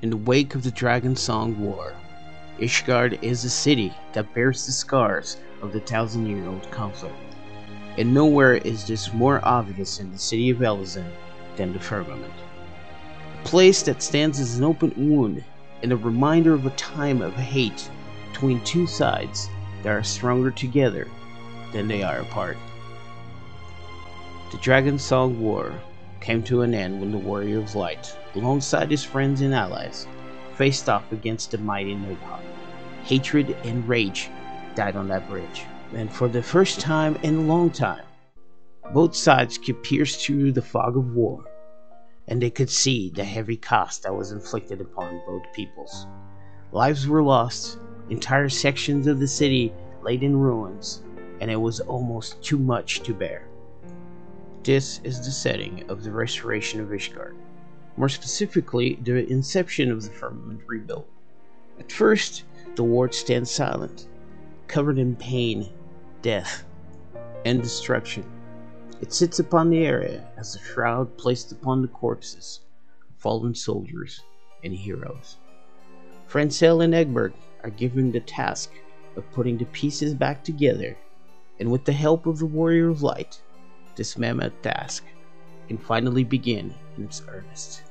In the wake of the Dragon Song War, Ishgard is a city that bears the scars of the thousand-year-old conflict. And nowhere is this more obvious in the city of Elysium than the Firmament. A place that stands as an open wound and a reminder of a time of hate between two sides that are stronger together than they are apart. The Dragon Song War came to an end when the Warrior of Light, alongside his friends and allies, faced off against the mighty Nidhogg. Hatred and rage died on that bridge, and for the first time in a long time, both sides could pierce through the fog of war, and they could see the heavy cost that was inflicted upon both peoples. Lives were lost, entire sections of the city laid in ruins, and it was almost too much to bear. This is the setting of the restoration of Ishgard, more specifically the inception of the Firmament rebuild. At first, the world stands silent, covered in pain, death, and destruction. It sits upon the area as a shroud placed upon the corpses of fallen soldiers and heroes. Francel and Egbert are given the task of putting the pieces back together, and with the help of the Warrior of Light, this mammoth task can finally begin in its earnest.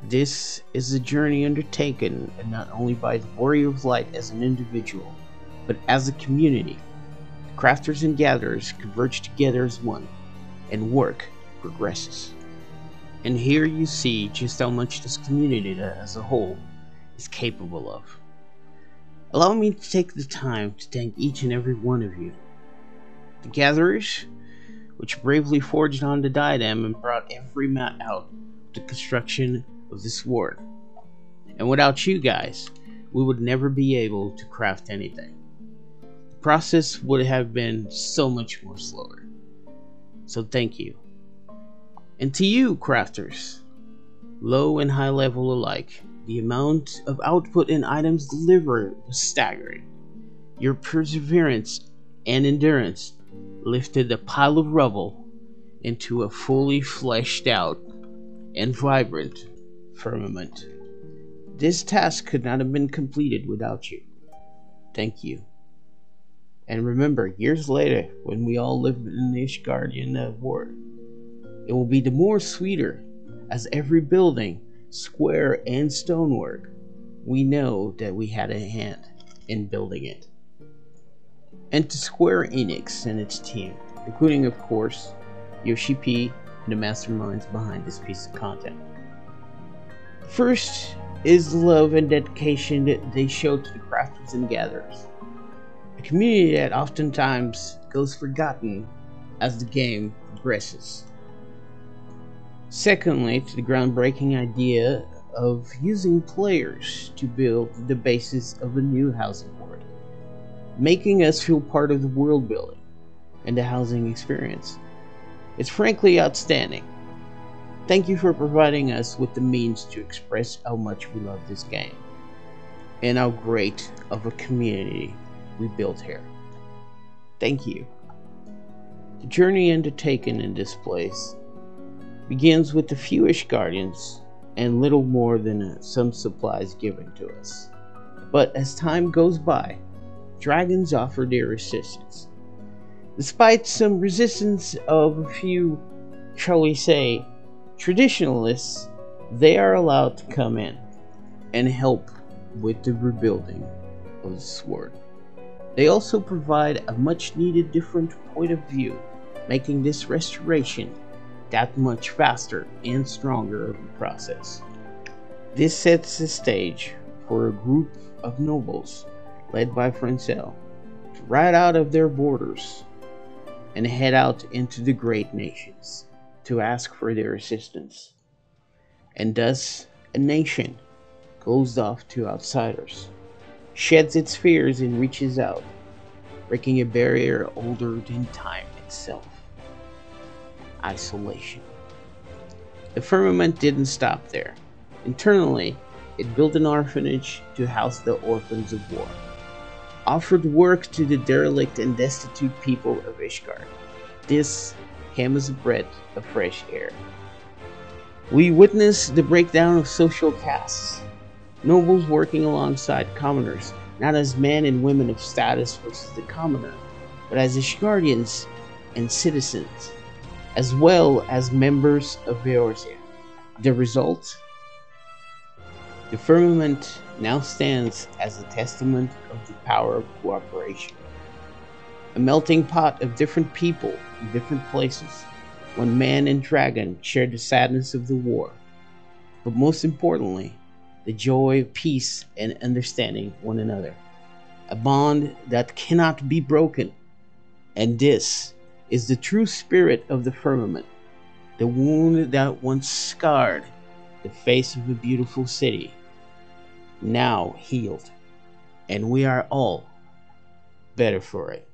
This is a journey undertaken not only by the Warrior of Light as an individual, but as a community. The crafters and gatherers converge together as one, and work progresses. And here you see just how much this community as a whole is capable of. Allow me to take the time to thank each and every one of you. The gatherers, which bravely forged on the diadem and brought every mat out of the construction of this sword. And without you guys, we would never be able to craft anything. The process would have been so much more slower. So thank you. And to you, crafters, low and high level alike, the amount of output and items delivered was staggering. Your perseverance and endurance lifted a pile of rubble into a fully fleshed out and vibrant firmament. This task could not have been completed without you. Thank you. And remember, years later, when we all live in the Ishgardian world, it will be the more sweeter as every building, square, and stonework, we know that we had a hand in building it. And to Square Enix and its team, including, of course, Yoshi P and the masterminds behind this piece of content. First is the love and dedication that they show to the crafters and gatherers, a community that oftentimes goes forgotten as the game progresses. Secondly, to the groundbreaking idea of using players to build the basis of a new housing board, making us feel part of the world building and the housing experience. It's frankly outstanding. Thank you for providing us with the means to express how much we love this game and how great of a community we built here. Thank you. The journey undertaken in this place begins with the few Ishgardians and little more than some supplies given to us. But as time goes by, dragons offer their assistance. Despite some resistance of a few, shall we say, traditionalists, they are allowed to come in and help with the rebuilding of the sword. They also provide a much needed different point of view, making this restoration that much faster and stronger of a process. This sets the stage for a group of nobles led by Francel to ride out of their borders and head out into the great nations to ask for their assistance. And thus, a nation closed off to outsiders sheds its fears and reaches out, breaking a barrier older than time itself: isolation. The Firmament didn't stop there. Internally, it built an orphanage to house the orphans of war, offered work to the derelict and destitute people of Ishgard. This came as a breath of fresh air. We witnessed the breakdown of social castes, Nobles working alongside commoners, not as men and women of status versus the commoner, but as Ishgardians and citizens, as well as members of Eorzea. The result? The firmament now stands as a testament of the power of cooperation. A melting pot of different people in different places, when man and dragon share the sadness of the war, but most importantly, the joy of peace and understanding one another. A bond that cannot be broken. And this is the true spirit of the firmament, the wound that once scarred the face of a beautiful city, now healed, and we are all better for it.